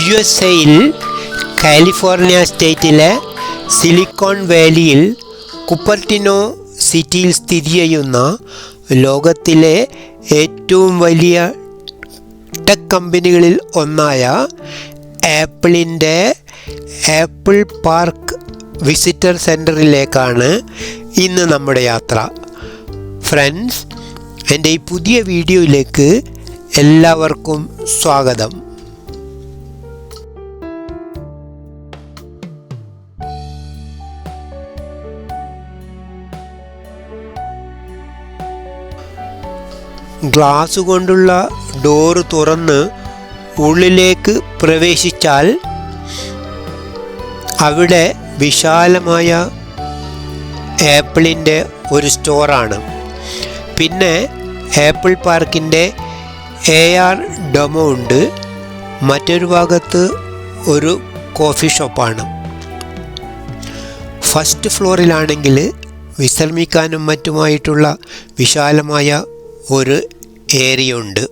USA-യിൽ California സ്റ്റേറ്റിലെ silicone വാലിയിൽ കുപ്പർട്ടിനോ സിറ്റിയിൽ സ്ഥിതി ചെയ്യുന്ന ലോകത്തിലെ ഏറ്റവും വലിയ ടെക് കമ്പനികളിൽ ഒന്നായ ആപ്പിളിൻ്റെ ആപ്പിൾ പാർക്ക് വിസിറ്റർ സെൻറ്ററിലേക്കാണ് ഇന്ന് നമ്മുടെ യാത്ര. ഫ്രണ്ട്സ്, എൻ്റെ ഈ പുതിയ വീഡിയോയിലേക്ക് എല്ലാവർക്കും സ്വാഗതം. ഗ്ലാസ് കൊണ്ടുള്ള ഡോറ് തുറന്ന് ഉള്ളിലേക്ക് പ്രവേശിച്ചാൽ അവിടെ വിശാലമായ ആപ്പിളിൻ്റെ ഒരു സ്റ്റോറാണ്. പിന്നെ ആപ്പിൾ പാർക്കിൻ്റെ AR ഡെമോ ഉണ്ട്. മറ്റൊരു ഭാഗത്ത് ഒരു കോഫി ഷോപ്പാണ്. ഫസ്റ്റ് ഫ്ലോറിലാണെങ്കിൽ വിശ്രമിക്കാനും മറ്റുമായിട്ടുള്ള വിശാലമായ ഒരു ഏരിയ ഉണ്ട്.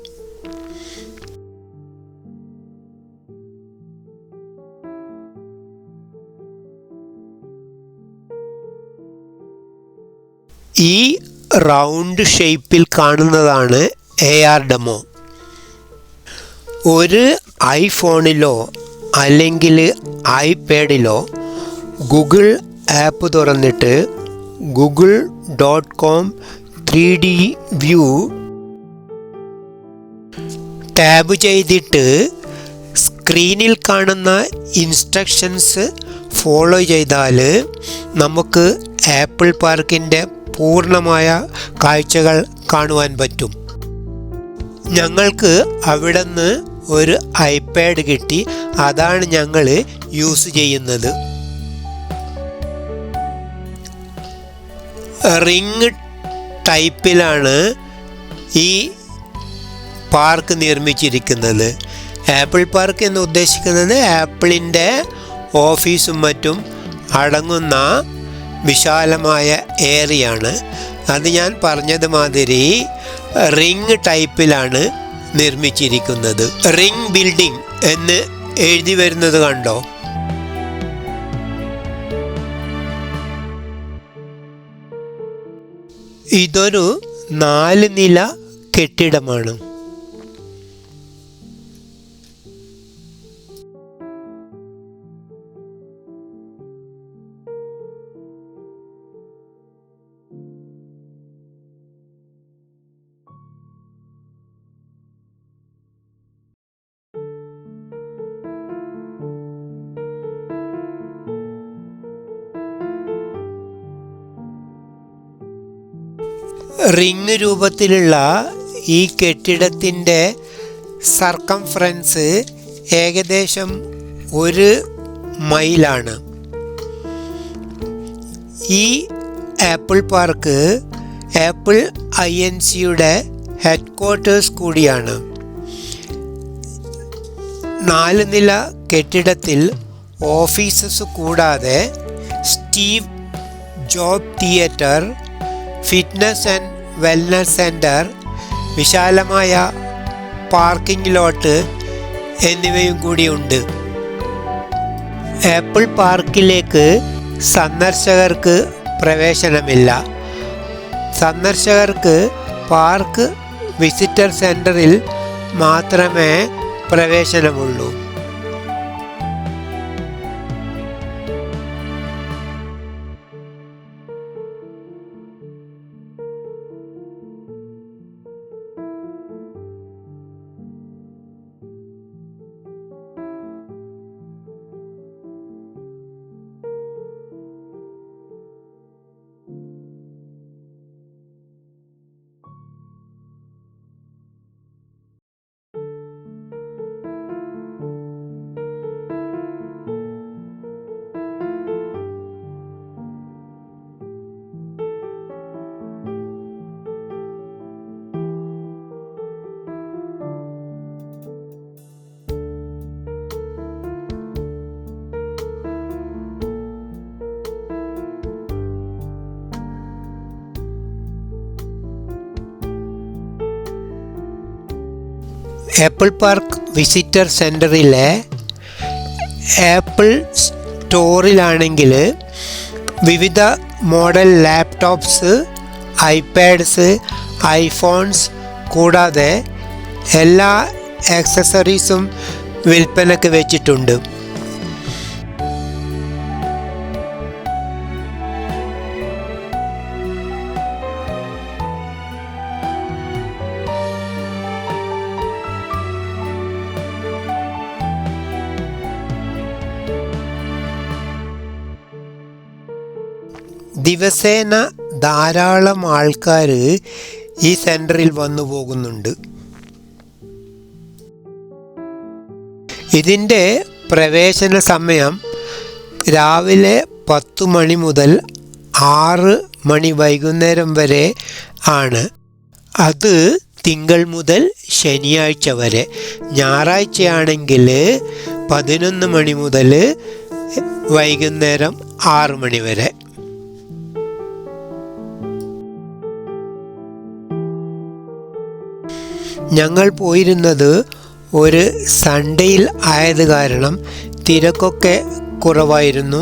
ഈ റൗണ്ട് ഷേപ്പിൽ കാണുന്നതാണ് AR ഡെമോ. ഒരു ഐഫോണിലോ അല്ലെങ്കിൽ ഐപാഡിലോ ഗൂഗിൾ ആപ്പ് തുറന്നിട്ട് google.com 3D വ്യൂ ടാബ് ചെയ്തിട്ട് സ്ക്രീനിൽ കാണുന്ന ഇൻസ്ട്രക്ഷൻസ് ഫോളോ ചെയ്താൽ നമുക്ക് ആപ്പിൾ പാർക്കിൻ്റെ പൂർണ്ണമായ കാഴ്ചകൾ കാണുവാൻ പറ്റും. ഞങ്ങൾക്ക് അവിടെ നിന്ന് ഒരു ഐപാഡ് കിട്ടി. അതാണ് ഞങ്ങൾ യൂസ് ചെയ്യുന്നത്. റിങ് ടൈപ്പിലാണ് ഈ പാർക്ക് നിർമ്മിച്ചിരിക്കുന്നത്. ആപ്പിൾ പാർക്ക് എന്ന് ഉദ്ദേശിക്കുന്നത് ആപ്പിളിൻ്റെ ഓഫീസും മറ്റും അടങ്ങുന്ന വിശാലമായ ഏരിയയാണ്. അത് ഞാൻ പറഞ്ഞത് മാതിരി റിങ് ടൈപ്പിലാണ് നിർമ്മിച്ചിരിക്കുന്നത്. റിങ് ബിൽഡിംഗ് എന്ന് എഴുതി വരുന്നത് കണ്ടോ? ഇതൊരു 4 നില കെട്ടിടമാണ്. റിങ് രൂപത്തിലുള്ള ഈ കെട്ടിടത്തിൻ്റെ സർക്കംഫറൻസ് ഏകദേശം 1 മൈലാണ്. ഈ ആപ്പിൾ പാർക്ക് ആപ്പിൾ INCയുടെ ഹെഡ്ക്വാർട്ടേഴ്സ് കൂടിയാണ്. 4 നില കെട്ടിടത്തിൽ ഓഫീസസ് കൂടാതെ Steve job theatre, fitness and wellness centre, വിശാലമായ പാർക്കിംഗ് ലോട്ട് എന്നിവയും കൂടിയുണ്ട്. ആപ്പിൾ പാർക്കിലേക്ക് സന്ദർശകർക്ക് പ്രവേശനമില്ല. സന്ദർശകർക്ക് പാർക്ക് വിസിറ്റർ സെൻറ്ററിൽ മാത്രമേ പ്രവേശനമുള്ളൂ. ആപ്പിൾ പാർക്ക് വിസിറ്റർ സെൻറ്ററിലെ ആപ്പിൾ സ്റ്റോറിലാണെങ്കിൽ വിവിധ മോഡൽ ലാപ്ടോപ്സ്, ഐപാഡ്സ്, ഐഫോൺസ് കൂടാതെ എല്ലാ ആക്സസറീസും വിൽപ്പനയ്ക്ക് വെച്ചിട്ടുണ്ട്. ദിവസേന ധാരാളം ആൾക്കാർ ഈ സെൻറ്ററിൽ വന്നു പോകുന്നുണ്ട്. ഇതിൻ്റെ പ്രവേശന സമയം രാവിലെ 10 മണി മുതൽ 6 മണി വൈകുന്നേരം വരെ ആണ്. അത് തിങ്കൾ മുതൽ ശനിയാഴ്ച വരെ. ഞായറാഴ്ചയാണെങ്കിൽ 11 മണി മുതൽ വൈകുന്നേരം 6 മണി വരെ. ഞങ്ങൾ പോയിരുന്നത് ഒരു സൺഡേയിൽ ആയത് കാരണം തിരക്കൊക്കെ കുറവായിരുന്നു.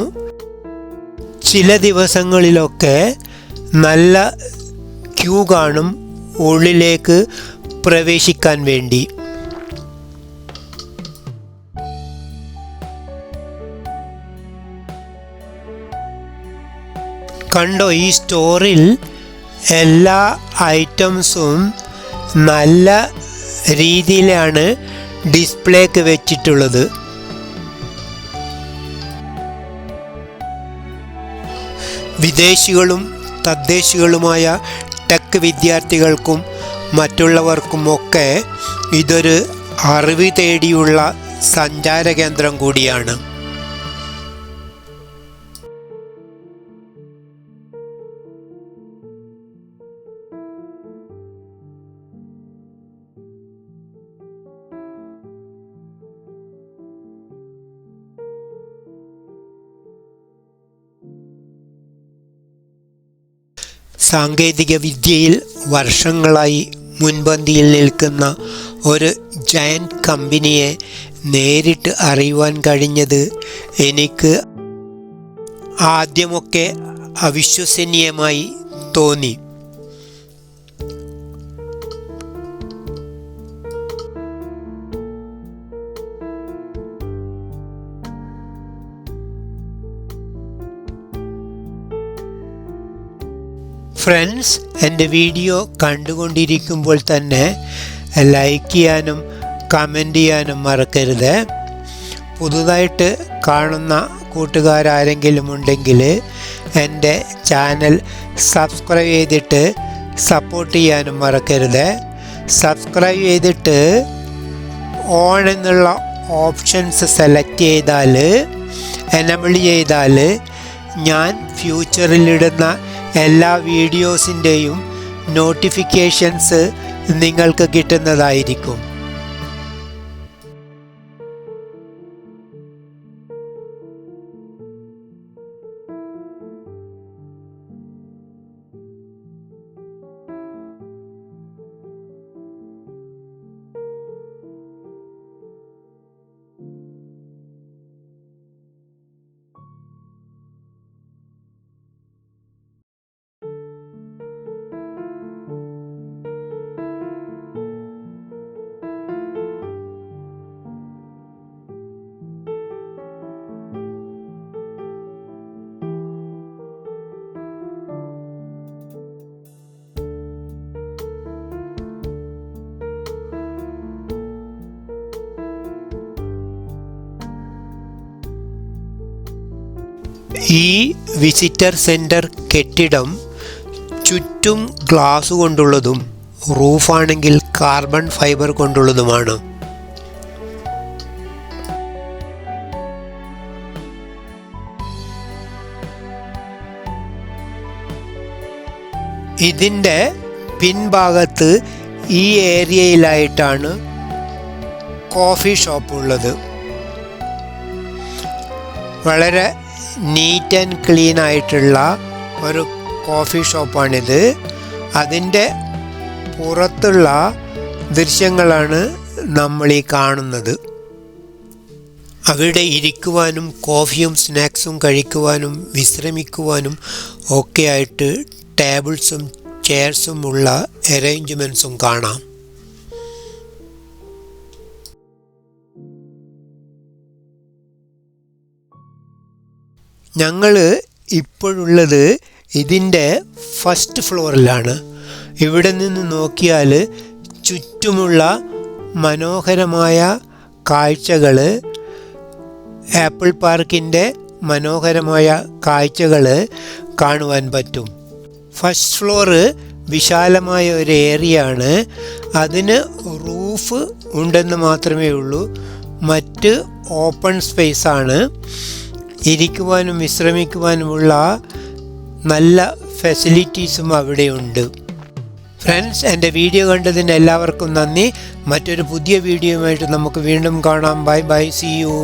ചില ദിവസങ്ങളിലൊക്കെ നല്ല ക്യൂ കാണും ഉള്ളിലേക്ക് പ്രവേശിക്കാൻ വേണ്ടി. കണ്ടോ, ഈ സ്റ്റോറിൽ എല്ലാ ഐറ്റംസും നല്ല രീതിയിലാണ് ഡിസ്പ്ലേക്ക് വെച്ചിട്ടുള്ളത്. വിദേശികളും തദ്ദേശികളുമായ ടെക് വിദ്യാർത്ഥികൾക്കും മറ്റുള്ളവർക്കുമൊക്കെ ഇതൊരു അറിവ് തേടിയുള്ള സഞ്ചാര കേന്ദ്രം കൂടിയാണ്. സാങ്കേതിക വിദ്യയിൽ വർഷങ്ങളായി മുൻപന്തിയിൽ നിൽക്കുന്ന ഒരു ജയൻറ്റ് കമ്പനിയെ നേരിട്ട് അറിയുവാൻ കഴിഞ്ഞത് എനിക്ക് ആദ്യമൊക്കെ അവിശ്വസനീയമായി തോന്നി. ഫ്രണ്ട്സ്, എൻ്റെ വീഡിയോ കണ്ടുകൊണ്ടിരിക്കുമ്പോൾ തന്നെ ലൈക്ക് ചെയ്യാനും കമൻറ്റ് ചെയ്യാനും മറക്കരുത്. പുതുതായിട്ട് കാണുന്ന കൂട്ടുകാരാരെങ്കിലും ഉണ്ടെങ്കിൽ എൻ്റെ ചാനൽ സബ്സ്ക്രൈബ് ചെയ്തിട്ട് സപ്പോർട്ട് ചെയ്യാനും മറക്കരുത്. സബ്സ്ക്രൈബ് ചെയ്തിട്ട് ഓൺ എന്നുള്ള ഓപ്ഷൻസ് സെലക്ട് ചെയ്താൽ, എനേബിൾ ചെയ്താൽ ഞാൻ ഫ്യൂച്ചറിലിടുന്ന എല്ലാ വീഡിയോസിൻ്റെയും നോട്ടിഫിക്കേഷൻസ് നിങ്ങൾക്ക് കിട്ടുന്നതായിരിക്കും. ഈ വിസിറ്റർ സെൻറ്റർ കെട്ടിടം ചുറ്റും ഗ്ലാസ് കൊണ്ടുള്ളതും റൂഫാണെങ്കിൽ കാർബൺ ഫൈബർ കൊണ്ടുള്ളതുമാണ്. ഇതിൻ്റെ പിൻഭാഗത്ത് ഈ ഏരിയയിലായിട്ടാണ് കോഫി ഷോപ്പ് ഉള്ളത്. വളരെ നീറ്റ് ആൻഡ് ക്ലീൻ ആയിട്ടുള്ള ഒരു കോഫി ഷോപ്പാണിത്. അതിൻ്റെ പുറത്തുള്ള ദൃശ്യങ്ങളാണ് നമ്മൾ ഈ കാണുന്നത്. അവിടെ ഇരിക്കുവാനും കോഫിയും സ്നാക്സും കഴിക്കുവാനും വിശ്രമിക്കുവാനും ഒക്കെയായിട്ട് ടേബിൾസും ചെയർസും ഉള്ള അറേഞ്ച്മെൻറ്റ്സും കാണാം. ഞങ്ങൾ ഇപ്പോഴുള്ളത് ഇതിൻ്റെ ഫസ്റ്റ് ഫ്ലോറിലാണ്. ഇവിടെ നിന്ന് നോക്കിയാൽ ചുറ്റുമുള്ള മനോഹരമായ കാഴ്ചകൾ, ആപ്പിൾ പാർക്കിൻ്റെ മനോഹരമായ കാഴ്ചകൾ കാണുവാൻ പറ്റും. ഫസ്റ്റ് ഫ്ലോറ് വിശാലമായ ഒരു ഏരിയ ആണ്. അതിന് റൂഫ് ഉണ്ടെന്ന് മാത്രമേ ഉള്ളൂ. മറ്റ് ഓപ്പൺ സ്പേസാണ്. ഇരിക്കുവാനും വിശ്രമിക്കുവാനുമുള്ള നല്ല ഫെസിലിറ്റീസും അവിടെയുണ്ട്. ഫ്രണ്ട്സ്, എൻ്റെ വീഡിയോ കണ്ടതിന് എല്ലാവർക്കും നന്ദി. മറ്റൊരു പുതിയ വീഡിയോയുമായിട്ട് നമുക്ക് വീണ്ടും കാണാം. Bye bye, see U.